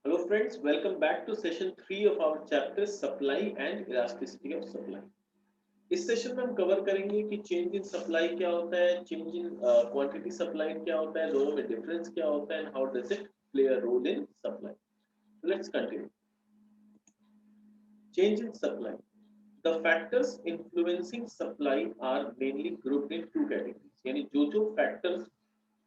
Hello friends, welcome back to session 3 of our chapter supply and elasticity of supply. इस session में हम cover करेंगे कि change in supply क्या होता है, चेंज इन क्वांटिटी सप्लाइड क्या होता है, दोनों में डिफरेंस क्या होता है and how does it play a role in supply. Let's continue. Change in supply. The factors influencing supply are mainly grouped in two categories. यानी जो factors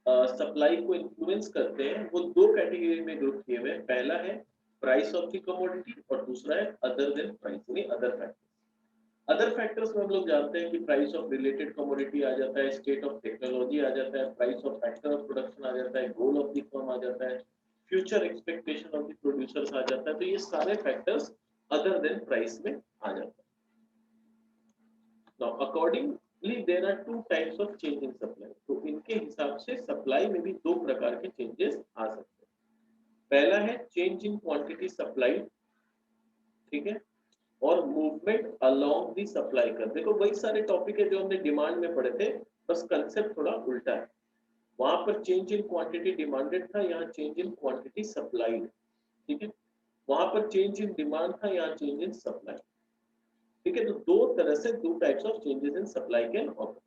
सप्लाई को इन्फ्लुएंस करते हैं वो दो कैटेगरी में ग्रुप किए हुए हैं. पहला है प्राइस ऑफ द कमोडिटी और दूसरा है अदर देन प्राइस यानी अदर फैक्टर्स. अदर फैक्टर्स में हम लोग जानते हैं कि प्राइस ऑफ रिलेटेड कमोडिटी आ जाता है, स्टेट ऑफ टेक्नोलॉजी आ जाता है, price of factor of production आ जाता है, गोल ऑफ द फर्म आ जाता है, future expectation of the producers आ जाता है. तो ये सारे फैक्टर्स अदर देन प्राइस में आ जाते हैं. Now, accordingly, there are two types of change in supply. तो इनके हिसाब से सप्लाई में भी दो प्रकार के चेंजेस आ सकते हैं. पहला है चेंज इन क्वांटिटी सप्लाई, ठीक है, और मूवमेंट अलोंग दी सप्लाई कर. देखो वही सारे टॉपिक है जो हमने डिमांड में पढ़े थे, बस कंसेप्ट थोड़ा उल्टा है. वहां पर चेंज इन क्वांटिटी डिमांडेड था, यहाँ चेंज इन क्वांटिटी सप्लाईड. ठीक है, वहां पर चेंज इन डिमांड था, यहाँ चेंज इन सप्लाई. ठीक है, तो दो तरह से दो types of changes in supply can occur.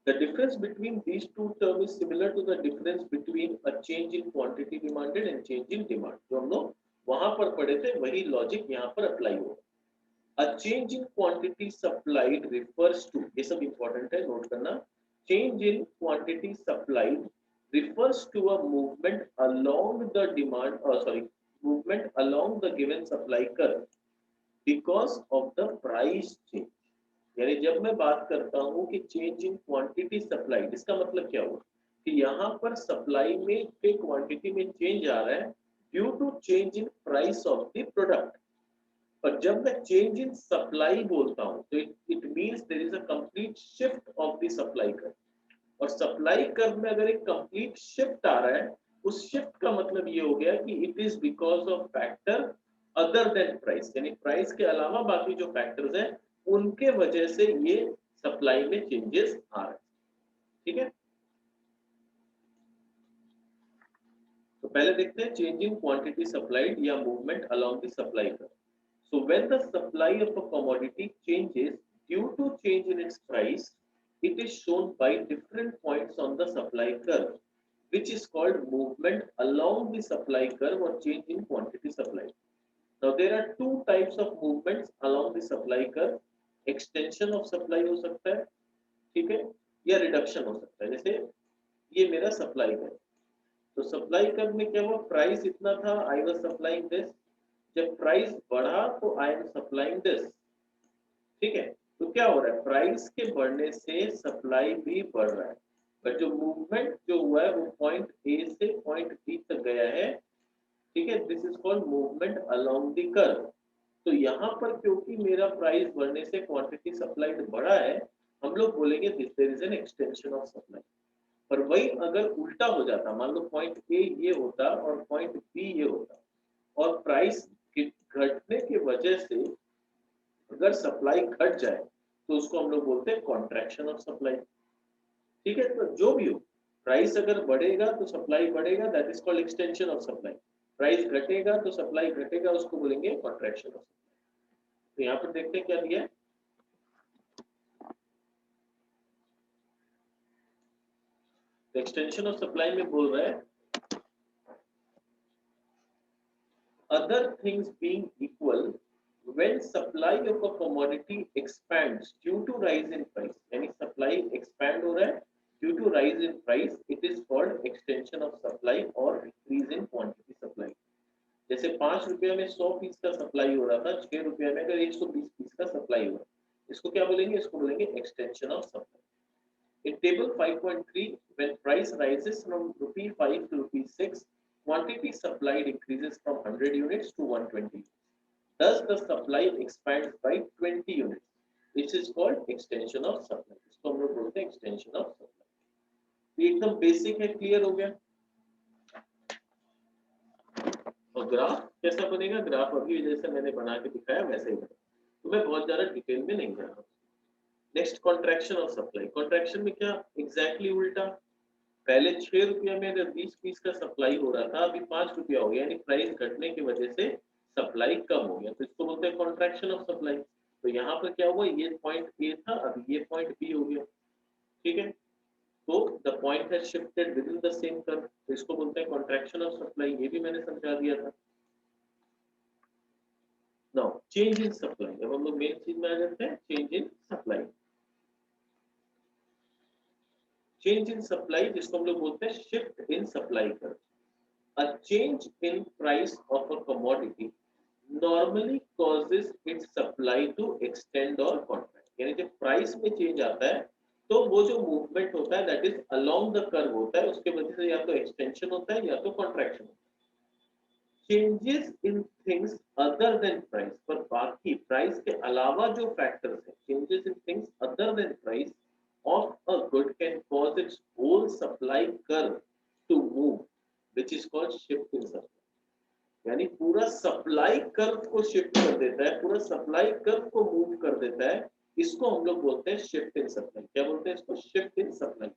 The difference between these two terms is similar to the difference between a change in quantity demanded and change in demand. जो हम लोग वहां पर पढ़े थे वही लॉजिक यहाँ पर अप्लाई होगा. A change in quantity supplied refers to, ये सब important है नोट करना, change in quantity supplied refers to a movement along the movement along the given supply curve because of the price change. यानी जब मैं बात करता हूं कि चेंज इन क्वांटिटी सप्लाई, इसका मतलब क्या हुआ कि यहाँ पर सप्लाई में के क्वांटिटी में चेंज आ रहा है due to change in price of the product. पर जब मैं चेंज इन सप्लाई बोलता हूं तो it means there is a complete shift of the supply curve. और सप्लाई कर्व में अगर एक कंप्लीट शिफ्ट आ रहा है, उस शिफ्ट का मतलब ये हो गया कि it is because of factor other than price, यानी प्राइस के अलावा बाकी जो फैक्टर्स हैं उनके वजह से ये सप्लाई में चेंजेस आ रहे हैं. ठीक है, तो पहले देखते हैं चेंज इन क्वांटिटी सप्लाइड या movement along the supply curve. So when the supply of a commodity changes due to change in its price, it is shown by different points on the supply curve, which is called movement along the supply curve or change in quantity supplied. Now there are two types of movements along the supply curve. Extension of supply हो सकता है, ठीक है, या reduction हो सकता है. जैसे ये मेरा सप्लाई कर्व, तो सप्लाई कर्व में क्या हुआ, प्राइस इतना था, आई वाज सप्लाइंग दिस. जब प्राइस बढ़ा तो आई एम सप्लाइंग दिस. ठीक है, तो क्या हो रहा है, प्राइस के बढ़ने से सप्लाई भी बढ़ रहा है. पर जो मूवमेंट जो हुआ है वो पॉइंट ए से पॉइंट बी तक गया है. ठीक है, this is called movement along the curve. तो यहाँ पर क्योंकि मेरा प्राइस बढ़ने से क्वांटिटी सप्लाइड बढ़ा है, हम लोग बोलेंगे this there is an extension of supply. पर वही अगर उल्टा हो जाता, मान लो पॉइंट ए ये होता और पॉइंट बी ये होता, और प्राइस घटने की वजह से अगर सप्लाई घट जाए तो उसको हम लोग बोलते हैं कॉन्ट्रैक्शन ऑफ सप्लाई. ठीक है, तो जो भी हो, प्राइस अगर बढ़ेगा तो सप्लाई बढ़ेगा, that is called extension of supply. Price घटेगा तो सप्लाई घटेगा, उसको बोलेंगे कॉन्ट्रैक्शन ऑफ सप्लाई. तो यहाँ पर देखते हैं क्या दिया है. एक्सटेंशन ऑफ सप्लाई में बोल रहा है other things being equal, when supply of a commodity expands due to rise in price, यानी supply expand हो रहा है due to rise in price, it is called extension of supply or increase in quantity supply. जैसे 5 रुपये में 100 piece का supply हो रहा था, 6 रुपये में अगर 120 पीस का सप्लाई हो रहा है, इसको क्या बोलेंगे, इसको बोलेंगे extension of supply. In table 5.3, when price rises from rupee 5 to rupee 6, quantity supplied increases from 100 units to 120. Thus, the supply expands by 20 units. This is called extension of supply. इसको हम लोग बोलते हैं extension of supply. ये एकदम basic है, clear हो गया. और ग्राफ कैसा बनेगा, ग्राफ अभी जैसे मैंने बना के दिखाया वैसे ही बनेगा, तो मैं बहुत ज्यादा डिटेल में नहीं जा रहा. Next contraction of supply. Contraction में क्या, एग्जैक्टली उल्टा. पहले 6 रुपया में अगर 20 पीस का सप्लाई हो रहा था, अभी 5 रुपया हो गया, यानी प्राइस घटने की वजह से सप्लाई कम हो गया, तो इसको बोलते हैं कॉन्ट्रैक्शन ऑफ सप्लाई। तो यहाँ पर क्या हुआ, ये पॉइंट ए था, अभी ये पॉइंट बी हो गया। ठीक है, तो the point has shifted with in the same curve, तो इसको बोलते हैं कॉन्ट्रैक्शन ऑफ सप्लाई, ये भी मैंने समझा दिया था। नाउ चेंज इन सप्लाई, अब हम लोग मेन चीज में आ जाते हैं, change in supply. Change in supply जिसको हम लोग बोलते हैं shift in supply curve. A change in price of a commodity normally causes its supply to extend or contract। यानी जब प्राइस में चेंज आता है तो वो जो मूवमेंट होता है that is along the curve होता है, उसके वजह से या तो एक्सटेंशन होता है या तो कॉन्ट्रैक्शन होता है। Changes in things other than price, पर बाकी प्राइस के अलावा जो फैक्टर्स हैं, changes in things other than price of a good can cause its whole supply curve to move, which is called shift in supply। यानी पूरा supply curve को shift कर देता है, पूरा सप्लाई कर्व को मूव कर देता है, इसको हम लोग बोलते हैं शिफ्ट इन सप्लाई। क्या बोलते हैं इसको? Shift in supply.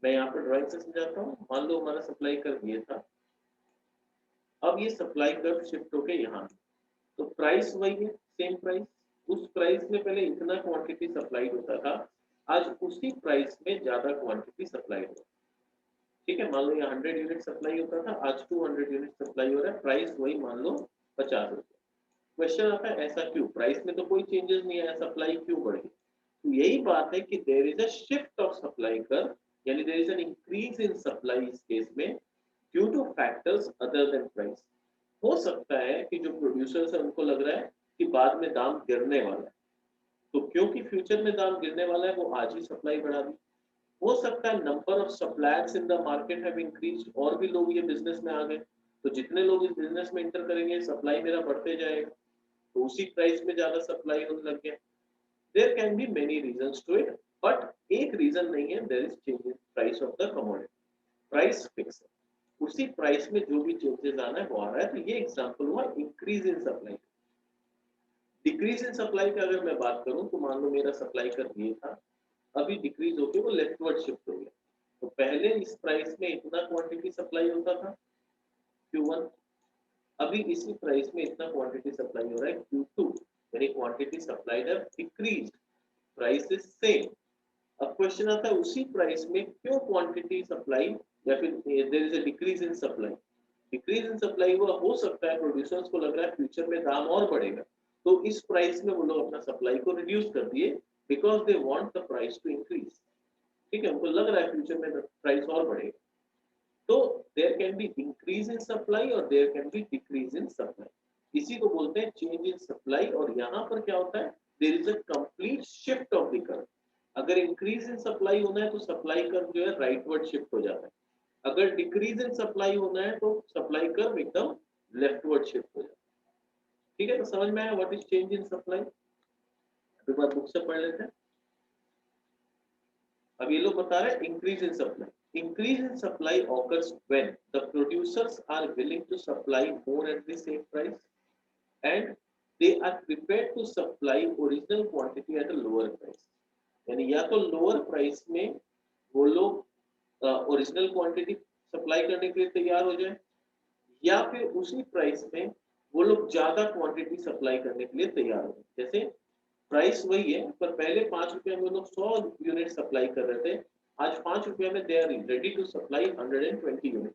मैं यहाँ पर ड्राइंग से समझाता हूँ। मान लो हमारा सप्लाई कर्व ये था, अब ये सप्लाई कर्व शिफ्ट होके यहाँ, तो प्राइस वही है, सेम प्राइस। उस प्राइस में पहले इतना क्वांटिटी सप्लाई होता था, आज उसी प्राइस में ज्यादा क्वांटिटी सप्लाई हो। ठीक है, मान लो यहाँ 100 यूनिट सप्लाई होता था, आज 200 यूनिट सप्लाई हो रहा है, प्राइस वही मान लो 50 रुपये। क्वेश्चन आता है ऐसा क्यों, प्राइस में तो कोई चेंजेस नहीं आया, सप्लाई क्यों बढ़ी? तो यही बात है कि there is a shift of supply curve, यानी there is an increase in supply इस केस में due to factors other than price. हो सकता है कि जो प्रोड्यूसर्स है उनको लग रहा है कि बाद में दाम गिरने वाला है, तो क्योंकि फ्यूचर में दाम गिरने वाला है वो आज ही सप्लाई बढ़ा दी। हो सकता है number of suppliers in the market have increased, और भी लोग ये बिजनेस में आ गए, तो जितने लोग इस बिजनेस में इंटर करेंगे सप्लाई मेरा बढ़ते जाएगा, तो उसी प्राइस में ज्यादा सप्लाई होने लग गया। There can be many reasons to it, but एक रीजन नहीं है, there is change in price of the commodity. Price fix है, उसी प्राइस में जो भी चेंजेस आना है वो आ रहा है। तो ये एग्जांपल हुआ increase in supply. Decrease in supply का अगर मैं बात करूं तो मान लो मेरा सप्लाई कर ये था, अभी डिक्रीज होके वो लेफ्टवर्ड शिफ्ट हो गया। तो पहले इस प्राइस में इतना क्वांटिटी सप्लाई होता था Q1, अभी इसी प्राइस में इतना क्वांटिटी सप्लाई हो रहा है Q2, यानी quantity supplied have decreased, price is same. अब क्वेश्चन आता है उसी प्राइस में क्यों क्वांटिटी सप्लाई या फिर there is a decrease in supply. Decrease in supply हुआ, हो सकता है प्रोड्यूसर्स को लग रहा है फ्यूचर में दाम और बढ़ेगा, तो इस प्राइस में वो लोग अपना सप्लाई को रिड्यूस कर दिए, because they want the price to increase. ठीक है, उनको लग रहा है फ्यूचर में प्राइस और बढ़ेगा, तो there can be increase in supply और there can be decrease in supply. इसी को बोलते हैं चेंज इन सप्लाई। और यहाँ पर क्या होता है, there is a complete shift of the curve. अगर इंक्रीज इन सप्लाई होना है तो सप्लाई कर्व जो है राइटवर्ड शिफ्ट हो जाता है, अगर डिक्रीज इन सप्लाई होना है तो सप्लाई कर्व एकदम लेफ्टवर्ड शिफ्ट हो जाता है। ठीक है, तो समझ में आया what is change in supply? एक बार बुक से पढ़ लेते हैं। अब ये लोग बता रहे हैं increase in supply. Increase in supply occurs when the producers are willing to supply more at the same price and they are prepared to supply original quantity at a lower price। यानी या तो lower price में वो लोग original quantity supply करने के लिए तैयार हो जाए, या फिर उसी प्राइस में वो लोग ज्यादा क्वांटिटी सप्लाई करने के लिए तैयार हो जाए। जैसे प्राइस वही है, पर पहले 5 रुपया में लोग 100 यूनिट सप्लाई कर रहे थे, आज 5 रुपया में they are ready to supply 120 unit.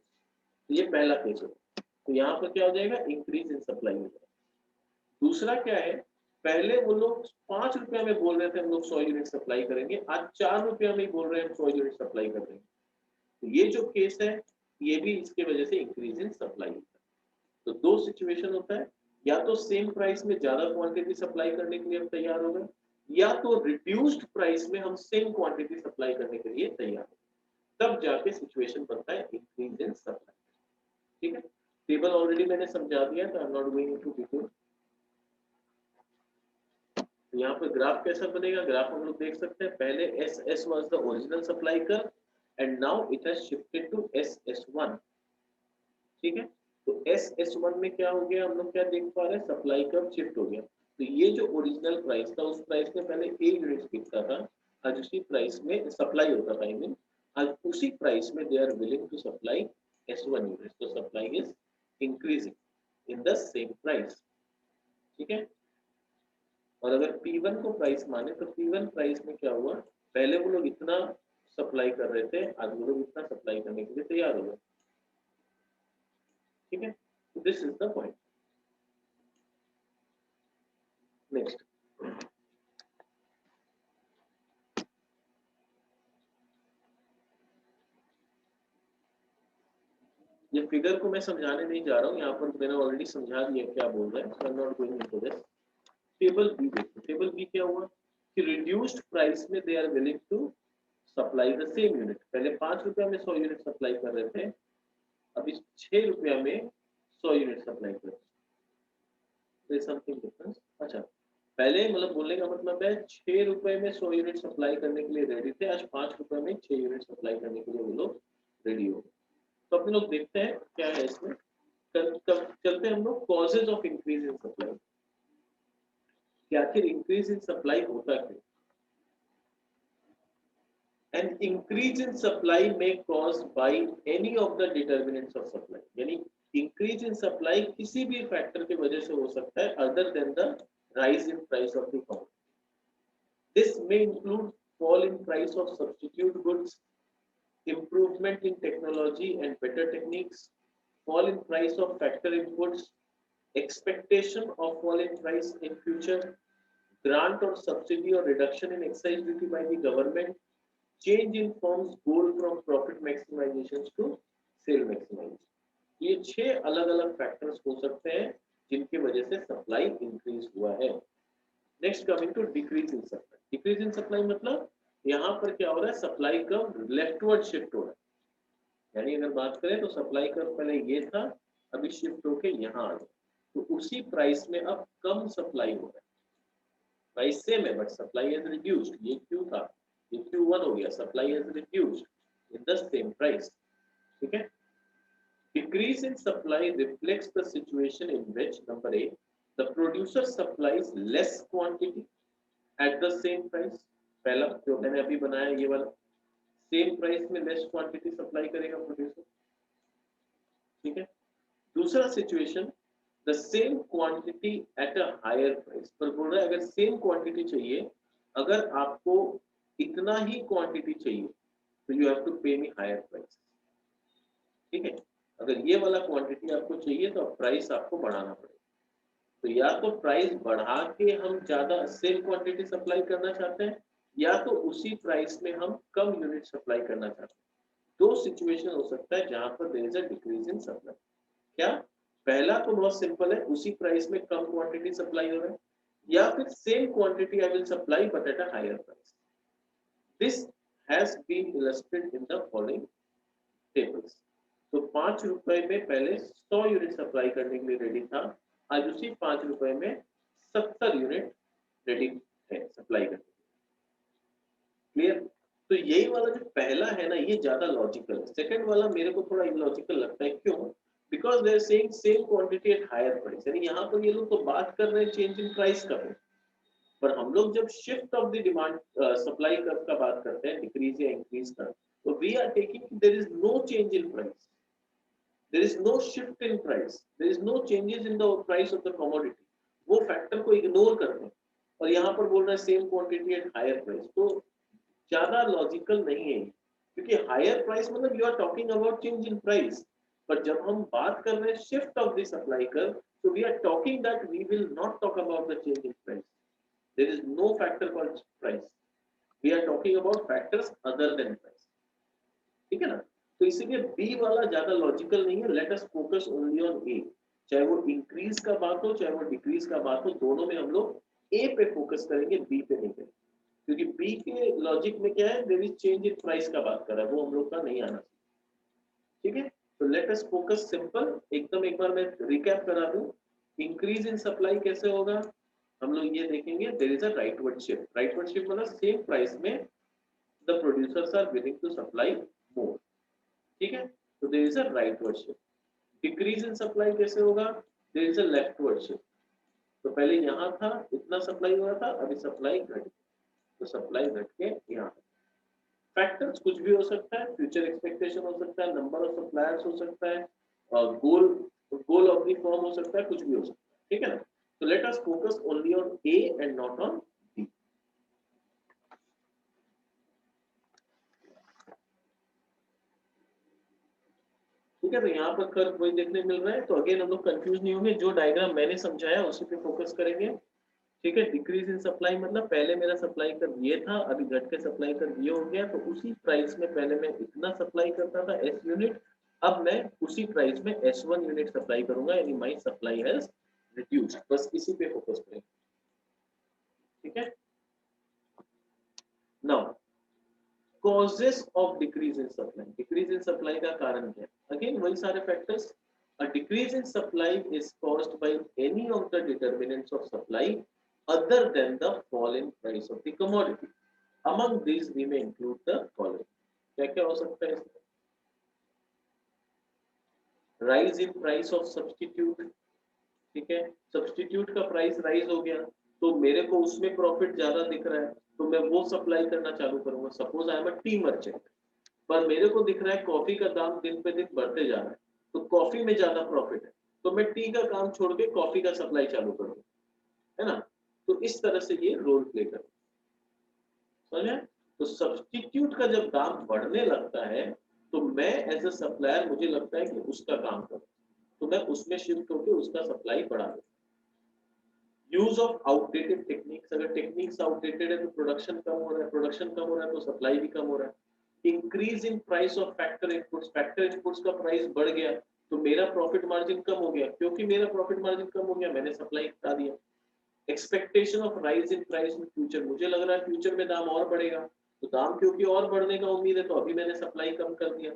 तो ये पहला केस है, तो यहाँ पर क्या हो जाएगा, इंक्रीज इन सप्लाई हो जाएगा। दूसरा क्या है, पहले वो लोग 5 रुपया में बोल रहे थे हम लोग 100 यूनिट सप्लाई करेंगे, आज 4 रुपया में ही बोल रहे हैं हम 100 यूनिट सप्लाई कर देंगे। तो ये जो केस है ये भी इसके वजह से इंक्रीज इन सप्लाई होता है। तो दो सिचुएशन होता है, या तो सेम प्राइस में ज्यादा क्वांटिटी सप्लाई करने के लिए हम तैयार हो गए, या तो रिड्यूस्ड प्राइस में हम सेम क्वांटिटी सप्लाई करने के लिए तैयार हो, तब जाके सिचुएशन बनता है इंक्रीज इन सप्लाई। ठीक है, टेबल ऑलरेडी मैंने समझा दिया, तो आई am not going into detail. यहाँ पर ग्राफ कैसा बनेगा, ग्राफ हम लोग देख सकते हैं, पहले SS was the original supply curve and now it has shifted to SS1। ठीक है, तो SS1 में क्या हो गया, हम लोग क्या देख पा रहे हैं, सप्लाई कर्व शिफ्ट हो गया। तो ये जो ओरिजिनल प्राइस था, उस प्राइस में पहले A यूनिट बिकता था, आज उसी प्राइस में सप्लाई होता था, आई मीन आज उसी प्राइस में they are willing to supply S1 unit, तो supply is increasing in the same price. ठीक है, और अगर P1 को प्राइस माने तो P1 प्राइस में क्या हुआ, पहले वो लोग इतना सप्लाई कर रहे थे, आज वो लोग इतना सप्लाई करने के लिए तैयार हो गए। ठीक है, this is the point. Next, ये फिगर को मैं समझाने नहीं जा रहा हूँ, यहाँ पर मैंने ऑलरेडी समझा दिया क्या बोल रहा है, so I am not going into this. Table B देखो, टेबल बी क्या हुआ कि रिड्यूस्ड प्राइस में they are willing to supply the same unit. पहले 5 रुपया में 100 यूनिट सप्लाई कर रहे थे, अभी 6 रुपया में 100 यूनिट सप्लाई कर रहे हैं। Something difference. अच्छा, पहले मतलब बोलने का मतलब है 6 रुपए में 100 यूनिट सप्लाई करने के लिए रेडी थे, आज 5 रुपए में 6 यूनिट सप्लाई करने के लिए वो लोग रेडी हो गए। तो अपने लोग देखते हैं क्या है इसमें। चलते हैं हम लोग causes of increase in supply, कि आखिर इंक्रीज इन सप्लाई होता क्यों। An increase in supply may caused by any of the determinants of supply, यानी increase in supply किसी भी फैक्टर की वजह से हो सकता है other than the rise in price of the commodity. This may include fall in price of substitute goods, improvement in technology and better techniques, fall in price of factor inputs, expectation of fall in price in future, grant or subsidy or reduction in excise duty by the government, change in firms goal from profit maximization to sale maximization। ये 6 अलग अलग factors हो सकते हैं जिनकी वजह से supply increase हुआ है। Next, coming to decrease in supply. Decrease in supply मतलब यहाँ पर क्या हो रहा है, सप्लाई कर्व लेफ्टवर्ड शिफ्ट हो रहा है। यानी अगर बात करें तो सप्लाई कर्व पहले ये था, अभी शिफ्ट होके यहाँ आ गया, तो उसी प्राइस में अब कम सप्लाई हो रहा है। प्राइस सेम है बट सप्लाई हैज रिड्यूस्ड। ये क्यों था, ये Q1 हो गया, supply has reduced in the same price. ठीक है, decrease in supply reflects the situation in which number A the producer supplies less quantity at the same price. पहला जो मैंने अभी बनाया ये वाला, सेम प्राइस में लेस क्वांटिटी सप्लाई करेगा प्रोड्यूसर। ठीक है, दूसरा situation the same quantity eight a higher price, पर बोल रहा है अगर सेम क्वांटिटी चाहिए, अगर आपको इतना ही क्वांटिटी चाहिए तो यू हैव टू पे मी हायर प्राइस। ठीक है, अगर ये वाला क्वांटिटी आपको चाहिए तो प्राइस आपको बढ़ाना पड़ेगा। तो या तो प्राइस बढ़ा के हम ज्यादा सेम क्वांटिटी सप्लाई करना चाहते हैं, या तो उसी प्राइस में हम कम यूनिट सप्लाई करना चाहते हैं। दो सिचुएशन हो सकता है जहां पर there is a decrease in supply. क्या, पहला तो बहुत सिंपल है, उसी प्राइस में कम क्वांटिटी सप्लाई हो रहा है, या फिर same quantity I will supply but at a higher price. This has been illustrated in the following tables. तो 5 रुपए में पहले 100 यूनिट सप्लाई करने के लिए रेडी था, आज उसी 5 रुपए में 70 यूनिट रेडी है सप्लाई करने के लिए। क्लियर? तो यही वाला जो पहला है ना, ये ज्यादा लॉजिकल है। सेकंड वाला मेरे को थोड़ा इलॉजिकल लगता है। क्यों? Because they are saying same quantity at higher price, यानी यहाँ पर ये लोग तो बात कर रहे हैं चेंज इन प्राइस का, पर हम लोग जब shift of the demand supply curve का बात करते हैं, डिक्रीज या इंक्रीज का, तो we are taking there is no change in price, there is no shift in price, there is no changes in the price of the commodity. वो factor को ignore करते हैं और यहाँ पर बोल रहे हैं same quantity at higher price. तो ज्यादा लॉजिकल नहीं है, क्योंकि हायर प्राइस मतलब you are talking about change in price, पर जब हम बात कर रहे हैं shift of the supply curve, तो we are talking that we will not talk about the change in price. There is no factor called price. We are talking about factors other than price. ठीक है ना? तो इसीलिए B वाला ज्यादा logical नहीं है। Let us focus only on A. चाहे वो इंक्रीज का बात हो, चाहे वो डिक्रीज का बात हो, दोनों में हम लोग A पे फोकस करेंगे, B पे नहीं करेंगे, क्योंकि B के लॉजिक में क्या है, there is change in price का बात कर रहा है, वो हम लोग का नहीं आना चाहिए। ठीक है, तो let us focus simple। एकदम एक बार मैं रिकैप करा दूं, इंक्रीज इन सप्लाई कैसे होगा, हम लोग ये देखेंगे, there is a rightward shift. Rightward shift मतलब सेम प्राइस में the producers are willing to supply more. ठीक है, तो there is a rightward shift. Decrease in supply कैसे होगा, there is a leftward shift. तो पहले यहाँ था, इतना सप्लाई हो रहा था, अभी सप्लाई घट, तो सप्लाई घट के यहाँ। फैक्टर्स कुछ भी हो सकता है, फ्यूचर एक्सपेक्टेशन हो सकता है, नंबर ऑफ सप्लायर्स हो सकता है, गोल गोल ऑफ द फर्म हो सकता है, कुछ भी हो सकता है, ठीक है ना। तो let us focus only on A and not on B. ठीक है, तो यहाँ पर कर्व वही देखने मिल रहा है। तो अगेन हम लोग कंफ्यूज नहीं होंगे, जो डायग्राम मैंने समझाया उसी पे फोकस करेंगे। ठीक है, डिक्रीज इन सप्लाई मतलब पहले मेरा सप्लाई कर ये था, अभी घट के सप्लाई कर ये हो गया, तो उसी प्राइस में पहले मैं इतना सप्लाई करता था एस यूनिट, अब मैं उसी प्राइस में S1 यूनिट सप्लाई करूंगा, यानी माई सप्लाई हैज रिड्यूस्ड। बस इसी पे फोकस करेंगे, ठीक है। Now causes of decrease in supply, decrease in supply का कारण क्या है? Again वही सारे factors. A decrease in supply is caused by any of the determinants of supply other than the fall in price of the commodity. Among these we may include the following. क्या क्या हो सकता है इसमें? Rise in price of substitute, ठीक है, substitute का price rise हो गया तो मेरे को उसमें प्रॉफिट ज्यादा दिख रहा है, तो मैं वो सप्लाई करना चालू करूंगा। Suppose I am a T merchant, पर मेरे को दिख रहा है कॉफी का दाम दिन पे दिन बढ़ते जा रहा है, तो कॉफी में ज्यादा प्रॉफिट है, तो मैं टी का काम छोड़ के कॉफी का सप्लाई चालू करूंगा, है ना। तो इस तरह से ये रोल प्ले कर, समझे। तो सब्सटीट्यूट का जब दाम बढ़ने लगता है तो मैं एज अ सप्लायर मुझे लगता है कि उसका काम करूं, तो मैं उसमें शिफ्ट होकर उसका सप्लाई बढ़ा दूं। यूज ऑफ आउटडेटेड टेक्निक्स, अगर टेक्निक्स आउटडेटेड है तो प्रोडक्शन कम हो रहा है, प्रोडक्शन कम हो रहा है तो सप्लाई भी कम हो रहा है। Increase in price of factor inputs, factor inputs का प्राइस बढ़ गया तो मेरा प्रॉफिट मार्जिन कम हो गया, क्योंकि मेरा प्रॉफिट मार्जिन कम हो गया मैंने सप्लाई घटा दिया। Expectation of rise in price in future, मुझे लग रहा है फ्यूचर में दाम और बढ़ेगा, तो दाम क्योंकि और बढ़ने का उम्मीद है तो अभी मैंने सप्लाई कम कर दिया।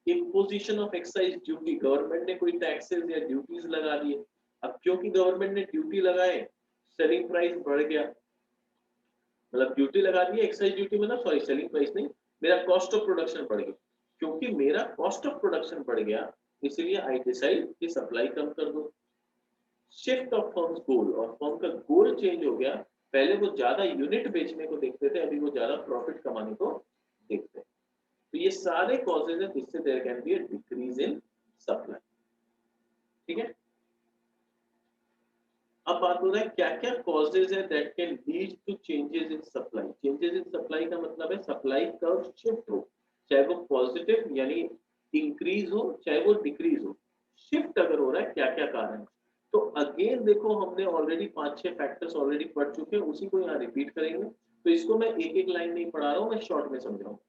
Imposition of excise duty, government ने कोई टैक्सेस या ड्यूटीज लगा दिए, अब क्योंकि गवर्नमेंट ने ड्यूटी लगाए सेलिंग प्राइस बढ़ गया, मतलब ड्यूटी लगा दी एक्साइज ड्यूटी, मतलब सॉरी सेलिंग प्राइस नहीं, मेरा कॉस्ट ऑफ प्रोडक्शन बढ़ गया, क्योंकि मेरा कॉस्ट ऑफ प्रोडक्शन बढ़ गया इसलिए आई डिसाइड कि सप्लाई कम कर दो। शिफ्ट ऑफ फर्म्स गोल, और फर्म का गोल चेंज हो गया, पहले वो ज्यादा यूनिट बेचने को देखते थे, अभी वो ज्यादा प्रॉफिट कमाने को देखते हैं। तो ये सारे कॉजेज है जिससे there can be a decrease in supply, ठीक है। अब बात हो रहा है क्या क्या कॉजेज है that can lead to changes in supply. Changes in supply का मतलब है सप्लाई कर्व शिफ्ट हो, चाहे वो पॉजिटिव यानी इंक्रीज हो चाहे वो डिक्रीज हो, शिफ्ट अगर हो रहा है क्या क्या कारण है। तो अगेन देखो हमने ऑलरेडी 5-6 फैक्टर्स ऑलरेडी पढ़ चुके हैं, उसी को यहाँ रिपीट करेंगे, तो इसको मैं एक एक लाइन नहीं पढ़ा रहा हूँ, मैं शॉर्ट में समझ रहा हूँ।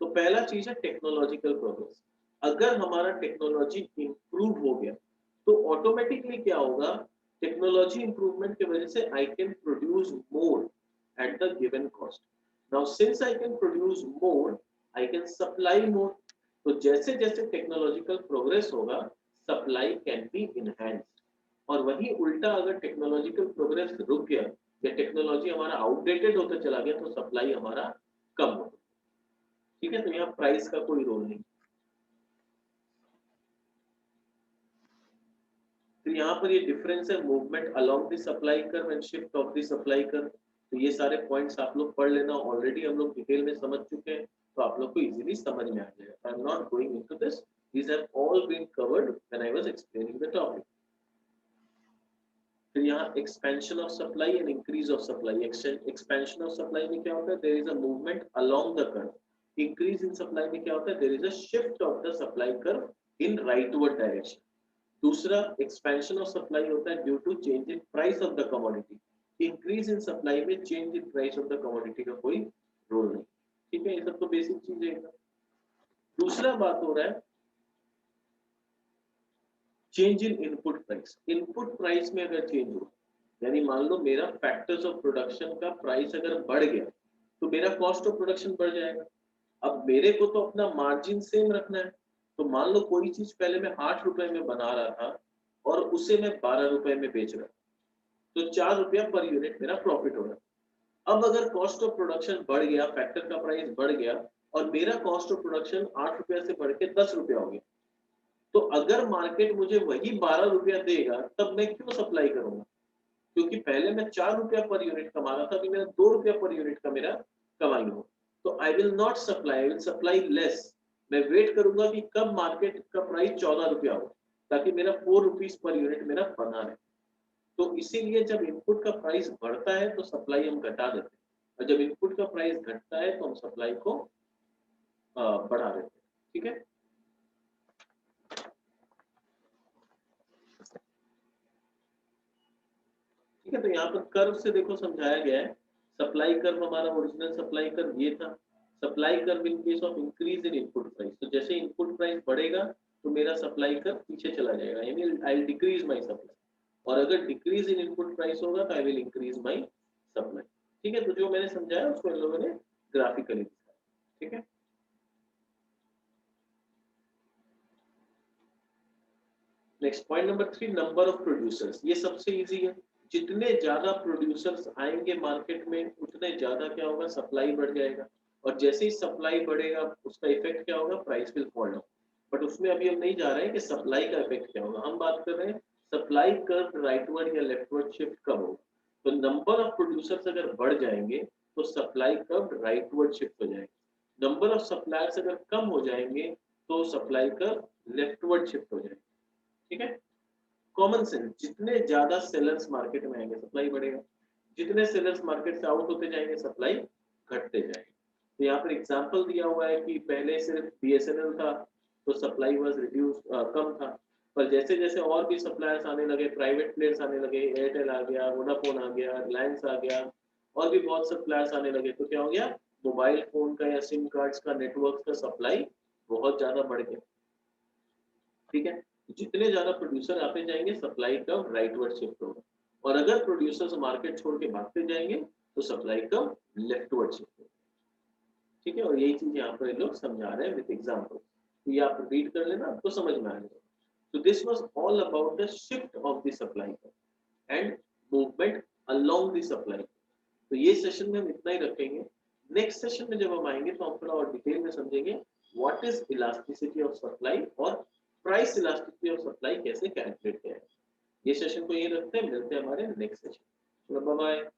तो पहला चीज है टेक्नोलॉजिकल प्रोग्रेस। अगर हमारा टेक्नोलॉजी इंप्रूव हो गया तो ऑटोमेटिकली क्या होगा, टेक्नोलॉजी इंप्रूवमेंट की वजह से I can produce more at the given cost. Now since I can produce more I can supply मोर, तो जैसे जैसे टेक्नोलॉजिकल प्रोग्रेस होगा सप्लाई कैन बी इनहैंस्ड। और वही उल्टा अगर टेक्नोलॉजिकल प्रोग्रेस रुक गया या टेक्नोलॉजी हमारा आउटडेटेड होता चला गया तो सप्लाई हमारा कम हो, ठीक है। तो यहाँ प्राइस का कोई रोल नहीं। तो यहाँ पर ये डिफरेंस है movement along the supply curve and shift of the supply curve. तो ये सारे पॉइंट्स आप लोग पढ़ लेना, ऑलरेडी हम लोग डिटेल में समझ चुके हैं, तो आप लोग को इजीली समझ में आ जाएगा। आई am not going into this, these have all been covered when I was explaining the topic. फिर यहाँ expansion of supply and increase of supply. Expansion of supply में क्या होता है, there is a movement along the curve. Increase in supply में क्या होता है, there is a shift of the supply curve in rightward direction. दूसरा expansion of supply होता है due to change in price of the commodity. Increase in supply में change in price of the commodity का कोई role नहीं, ठीक है। ये सब तो बेसिक चीज है। दूसरा बात हो रहा है change in input price. Input price में अगर चेंज हो, यानी मान लो मेरा फैक्टर्स ऑफ प्रोडक्शन का प्राइस अगर बढ़ गया तो मेरा कॉस्ट ऑफ प्रोडक्शन बढ़ जाएगा। अब मेरे को तो अपना मार्जिन सेम रखना है, तो मान लो कोई चीज पहले मैं 8 रुपए में बना रहा था और उसे मैं 12 रुपए में बेच रहा, तो 4 रुपया पर यूनिट मेरा प्रॉफिट हो रहा। अब अगर कॉस्ट ऑफ प्रोडक्शन बढ़ गया, फैक्टर का प्राइस बढ़ गया और मेरा कॉस्ट ऑफ प्रोडक्शन 8 रुपया से बढ़ के 10 रुपया हो गया, तो अगर मार्केट मुझे वही 12 रुपया देगा तब मैं क्यों सप्लाई करूंगा, क्योंकि पहले मैं 4 रुपया पर यूनिट कमा रहा था, अभी मेरा 2 रुपया पर यूनिट का मेरा कमाई हो। तो I will not supply, I will supply less. मैं वेट करूंगा कि कब मार्केट का प्राइस 14 रुपया हो, ताकि मेरा 4 रुपीज पर यूनिट मेरा बना रहे। तो इसीलिए जब इनपुट का प्राइस बढ़ता है तो सप्लाई हम घटा देते हैं, और जब इनपुट का प्राइस घटता है तो हम सप्लाई को बढ़ा देते हैं। ठीक है, ठीक है। तो यहाँ पर कर्व से देखो समझाया गया है। सप्लाई कर्व हमारा ओरिजिनल सप्लाई कर्व ये था। Supply curve in case of increase in input price, तो जैसे इनपुट प्राइस बढ़ेगा तो मेरा सप्लाई कर्व पीछे चला जाएगा, यानी I will decrease my supply. और अगर डिक्रीज इन इनपुट प्राइस होगा तो I will increase my supply. ठीक है, तो जो मैंने समझाया उसको इन लोगों ने ग्राफिकली दिखाया। ठीक है, next point number 3, number of producers. ये सबसे इजी है। जितने ज्यादा प्रोड्यूसर्स आएंगे मार्केट में उतने ज्यादा क्या होगा, सप्लाई बढ़ जाएगा। और जैसे ही सप्लाई बढ़ेगा उसका इफेक्ट क्या होगा, price will fall down. But उसमें अभी हम नहीं जा रहे हैं कि सप्लाई का इफेक्ट क्या होगा, हम बात कर रहे हैं सप्लाई कर्व राइटवर्ड या लेफ्टवर्ड शिफ्ट कब होगा। तो नंबर ऑफ प्रोड्यूसर्स अगर बढ़ जाएंगे तो सप्लाई कर्व राइटवर्ड शिफ्ट हो जाएगा। नंबर ऑफ सप्लायर्स अगर कम हो जाएंगे तो सप्लाई कर्व लेफ्टवर्ड शिफ्ट हो जाएगा। ठीक है, कॉमन सेंस, जितने ज्यादा सेलर्स मार्केट में आएंगे सप्लाई बढ़ेगा, जितने सेलर्स मार्केट से आउट होते जाएंगे सप्लाई घटते जाएगी। तो यहाँ पर एग्जांपल दिया हुआ है कि पहले सिर्फ बीएसएनएल था तो सप्लाई वाज रिड्यूस, कम था। पर जैसे जैसे और भी सप्लायर्स आने लगे, प्राइवेट प्लेयर्स आने लगे, एयरटेल आ गया, वोडाफोन आ गया, रिलायंस आ गया, और भी बहुत सप्लायर्स आने लगे, तो क्या हो गया, मोबाइल फोन का या सिम कार्ड्स का नेटवर्क का सप्लाई बहुत ज्यादा बढ़ गया। ठीक है, जितने ज्यादा प्रोड्यूसर आते जाएंगे सप्लाई कर्व राइटवर्ड शिफ्ट होगा, और अगर प्रोड्यूसर्स मार्केट छोड़ के भागते जाएंगे तो सप्लाई कर्व लेफ्टवर्ड शिफ्ट होगा। ठीक है, और यही चीज यहाँ पर लोग समझा रहे हैं विद एग्जांपल। तो ये आप रीड कर लेना, आपको समझ में आएगा। तो this was all about the shift of the supply curve and movement along the supply. तो ये सेशन में हम इतना ही रखेंगे। नेक्स्ट सेशन में जब हम आएंगे तो हम थोड़ा और डिटेल में समझेंगे what is elasticity of supply और प्राइस इलास्टिसिटी ऑफ सप्लाई कैसे कैलकुलेट किया है। ये सेशन को यही रखते हैं, मिलते हैं हमारे नेक्स्ट सेशन। चलो बाय बाय।